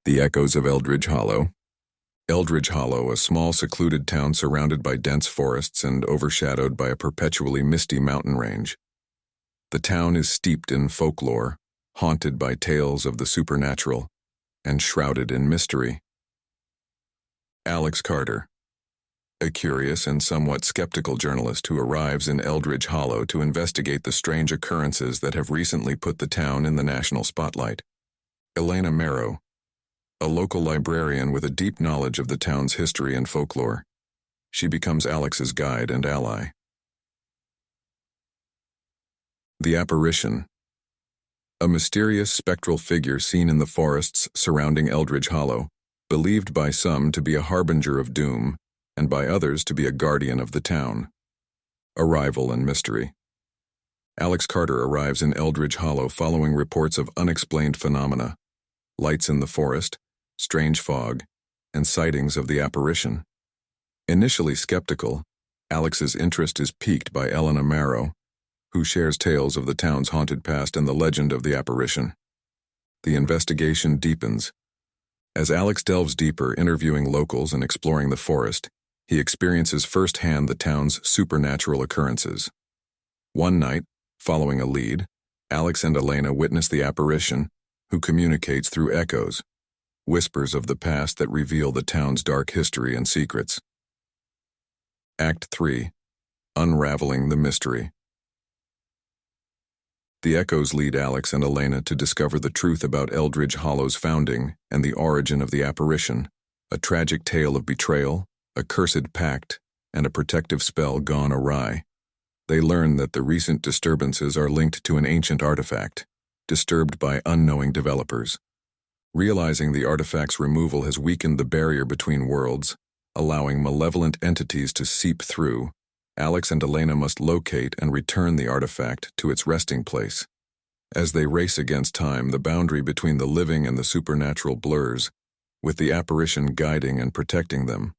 The Echoes of Eldridge Hollow. Eldridge Hollow, a small secluded town surrounded by dense forests and overshadowed by a perpetually misty mountain range. The town is steeped in folklore, haunted by tales of the supernatural, and shrouded in mystery. Alex Carter, a curious and somewhat skeptical journalist who arrives in Eldridge Hollow to investigate the strange occurrences that have recently put the town in the national spotlight. Elena Marrow, a local librarian with a deep knowledge of the town's history and folklore. She becomes Alex's guide and ally. The Apparition. A mysterious spectral figure seen in the forests surrounding Eldridge Hollow, believed by some to be a harbinger of doom, and by others to be a guardian of the town. Arrival and mystery. Alex Carter arrives in Eldridge Hollow following reports of unexplained phenomena, lights in the forest, strange fog, and sightings of the apparition. Initially skeptical, Alex's interest is piqued by Elena Marrow, who shares tales of the town's haunted past and the legend of the apparition. The investigation deepens. As Alex delves deeper, interviewing locals and exploring the forest, he experiences firsthand the town's supernatural occurrences. One night, following a lead, Alex and Elena witness the apparition, who communicates through echoes, whispers of the past that reveal the town's dark history and secrets. Act 3. Unraveling the Mystery. The echoes lead Alex and Elena to discover the truth about Eldridge Hollow's founding and the origin of the apparition, a tragic tale of betrayal, a cursed pact, and a protective spell gone awry. They learn that the recent disturbances are linked to an ancient artifact, disturbed by unknowing developers. Realizing the artifact's removal has weakened the barrier between worlds, allowing malevolent entities to seep through, Alex and Elena must locate and return the artifact to its resting place. As they race against time, the boundary between the living and the supernatural blurs, with the apparition guiding and protecting them.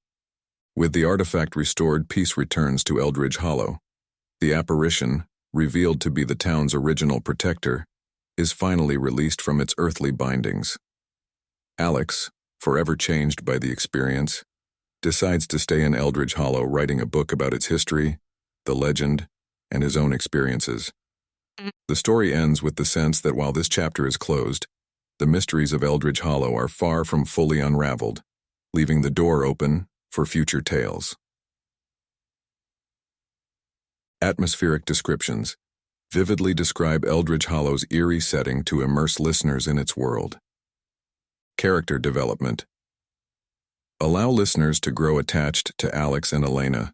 With the artifact restored, peace returns to Eldridge Hollow. The apparition, revealed to be the town's original protector, is finally released from its earthly bindings. Alex, forever changed by the experience, decides to stay in Eldridge Hollow, writing a book about its history, the legend, and his own experiences. The story ends with the sense that while this chapter is closed, the mysteries of Eldridge Hollow are far from fully unraveled, leaving the door open for future tales. Atmospheric descriptions vividly describe Eldridge Hollow's eerie setting to immerse listeners in its world. Character development. Allow listeners to grow attached to Alex and Elena,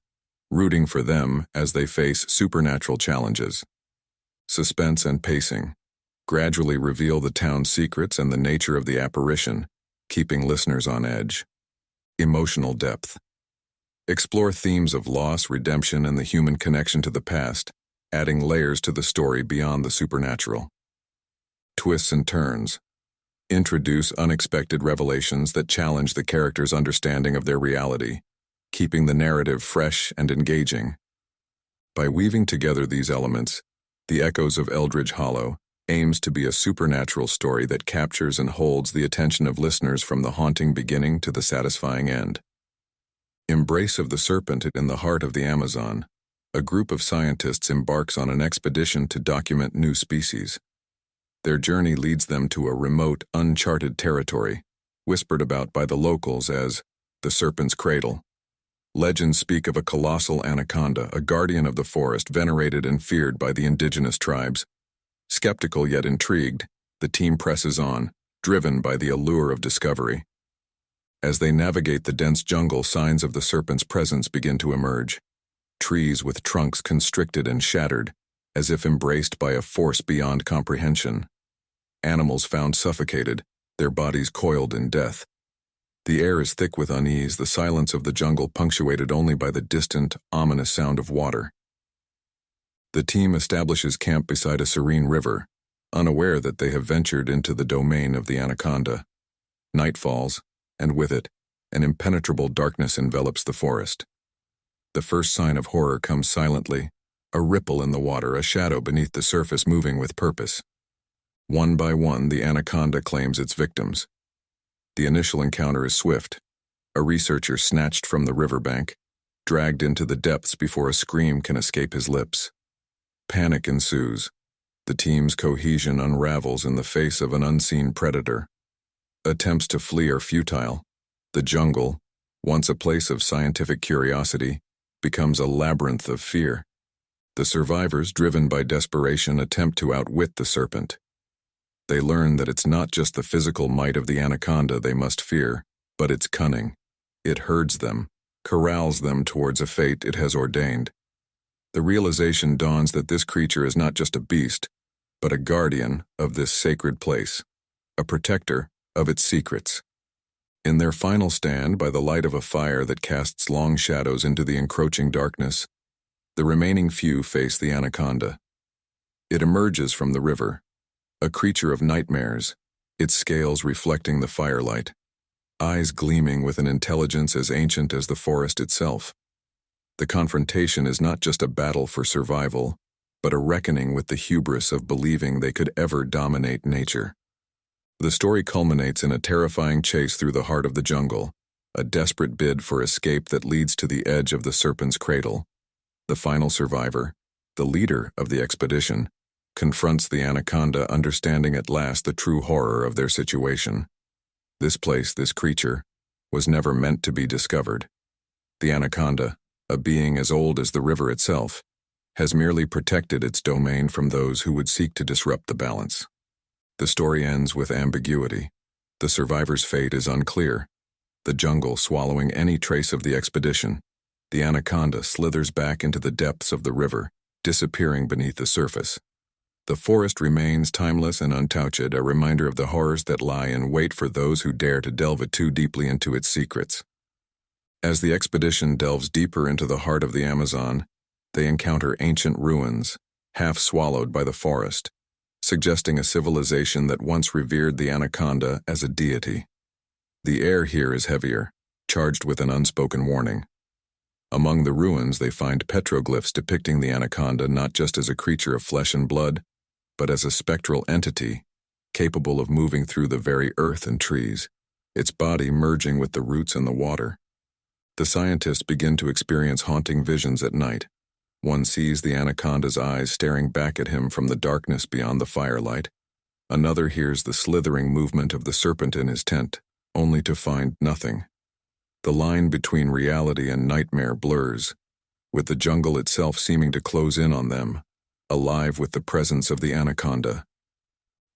rooting for them as they face supernatural challenges. Suspense and pacing. Gradually reveal the town's secrets and the nature of the apparition, keeping listeners on edge. Emotional depth. Explore themes of loss, redemption, and the human connection to the past, adding layers to the story beyond the supernatural. Twists and turns. Introduce unexpected revelations that challenge the characters' understanding of their reality, keeping the narrative fresh and engaging. By weaving together these elements, The Echoes of Eldridge Hollow aims to be a supernatural story that captures and holds the attention of listeners from the haunting beginning to the satisfying end. Embrace of the Serpent. In the heart of the Amazon, a group of scientists embarks on an expedition to document new species. Their journey leads them to a remote, uncharted territory, whispered about by the locals as the Serpent's Cradle. Legends speak of a colossal anaconda, a guardian of the forest, venerated and feared by the indigenous tribes. Skeptical yet intrigued, the team presses on, driven by the allure of discovery. As they navigate the dense jungle, signs of the serpent's presence begin to emerge. Trees with trunks constricted and shattered, as if embraced by a force beyond comprehension. Animals found suffocated, their bodies coiled in death. The air is thick with unease, the silence of the jungle punctuated only by the distant, ominous sound of water. The team establishes camp beside a serene river, unaware that they have ventured into the domain of the anaconda. Night falls, and with it, an impenetrable darkness envelops the forest. The first sign of horror comes silently, a ripple in the water, a shadow beneath the surface moving with purpose. One by one, the anaconda claims its victims. The initial encounter is swift. A researcher snatched from the riverbank, dragged into the depths before a scream can escape his lips. Panic ensues. The team's cohesion unravels in the face of an unseen predator. Attempts to flee are futile. The jungle, once a place of scientific curiosity, becomes a labyrinth of fear. The survivors, driven by desperation, attempt to outwit the serpent. They learn that it's not just the physical might of the anaconda they must fear, but its cunning. It herds them, corrals them towards a fate it has ordained. The realization dawns that this creature is not just a beast, but a guardian of this sacred place, a protector of its secrets. In their final stand by the light of a fire that casts long shadows into the encroaching darkness, the remaining few face the anaconda. It emerges from the river, a creature of nightmares, its scales reflecting the firelight, eyes gleaming with an intelligence as ancient as the forest itself. The confrontation is not just a battle for survival, but a reckoning with the hubris of believing they could ever dominate nature. The story culminates in a terrifying chase through the heart of the jungle, a desperate bid for escape that leads to the edge of the serpent's cradle. The final survivor, the leader of the expedition, confronts the anaconda, understanding at last the true horror of their situation. This place, this creature, was never meant to be discovered. The anaconda, a being as old as the river itself, has merely protected its domain from those who would seek to disrupt the balance. The story ends with ambiguity. The survivor's fate is unclear. The jungle swallowing any trace of the expedition, the anaconda slithers back into the depths of the river, disappearing beneath the surface. The forest remains timeless and untouched, a reminder of the horrors that lie in wait for those who dare to delve too deeply into its secrets. As the expedition delves deeper into the heart of the Amazon, they encounter ancient ruins, half swallowed by the forest, suggesting a civilization that once revered the anaconda as a deity. The air here is heavier, charged with an unspoken warning. Among the ruins they find petroglyphs depicting the anaconda not just as a creature of flesh and blood, but as a spectral entity, capable of moving through the very earth and trees, its body merging with the roots and the water. The scientists begin to experience haunting visions at night. One sees the anaconda's eyes staring back at him from the darkness beyond the firelight. Another hears the slithering movement of the serpent in his tent, only to find nothing. The line between reality and nightmare blurs, with the jungle itself seeming to close in on them, alive with the presence of the anaconda.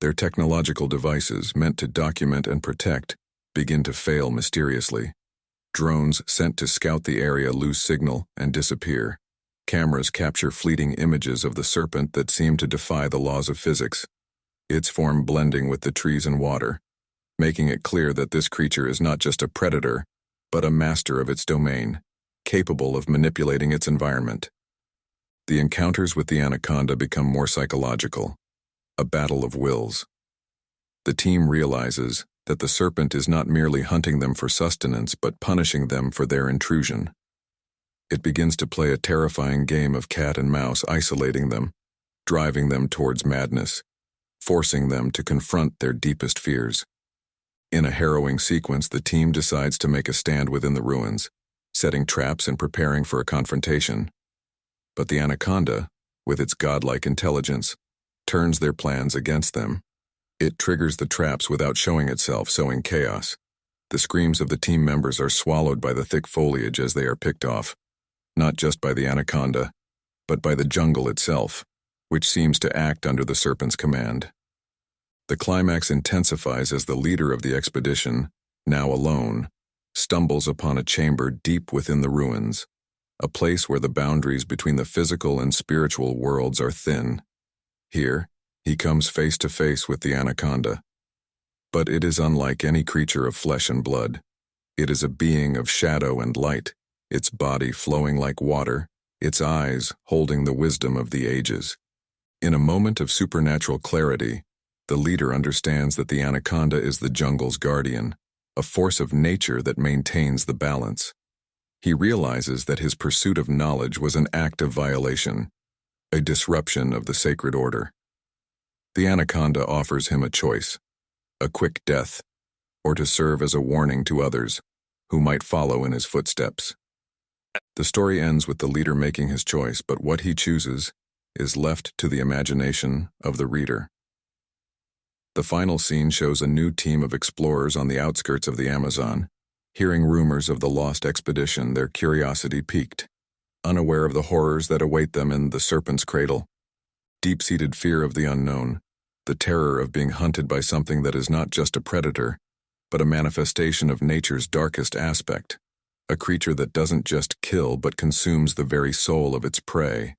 Their technological devices, meant to document and protect, begin to fail mysteriously. Drones sent to scout the area lose signal and disappear. Cameras capture fleeting images of the serpent that seem to defy the laws of physics, its form blending with the trees and water, making it clear that this creature is not just a predator, but a master of its domain, capable of manipulating its environment. The encounters with the anaconda become more psychological, a battle of wills. The team realizes that the serpent is not merely hunting them for sustenance but punishing them for their intrusion. It begins to play a terrifying game of cat and mouse, isolating them, driving them towards madness, forcing them to confront their deepest fears. In a harrowing sequence, the team decides to make a stand within the ruins, setting traps and preparing for a confrontation. But the anaconda, with its godlike intelligence, turns their plans against them. It triggers the traps without showing itself, sowing chaos. The screams of the team members are swallowed by the thick foliage as they are picked off, not just by the anaconda, but by the jungle itself, which seems to act under the serpent's command. The climax intensifies as the leader of the expedition, now alone, stumbles upon a chamber deep within the ruins, a place where the boundaries between the physical and spiritual worlds are thin. Here, he comes face to face with the anaconda. But it is unlike any creature of flesh and blood. It is a being of shadow and light, its body flowing like water, its eyes holding the wisdom of the ages. In a moment of supernatural clarity, the leader understands that the anaconda is the jungle's guardian, a force of nature that maintains the balance. He realizes that his pursuit of knowledge was an act of violation, a disruption of the sacred order. The anaconda offers him a choice: a quick death, or to serve as a warning to others who might follow in his footsteps. The story ends with the leader making his choice, but what he chooses is left to the imagination of the reader. The final scene shows a new team of explorers on the outskirts of the Amazon. Hearing rumors of the lost expedition, their curiosity piqued. Unaware of the horrors that await them in the Serpent's cradle, deep-seated fear of the unknown, the terror of being hunted by something that is not just a predator, but a manifestation of nature's darkest aspect, a creature that doesn't just kill but consumes the very soul of its prey.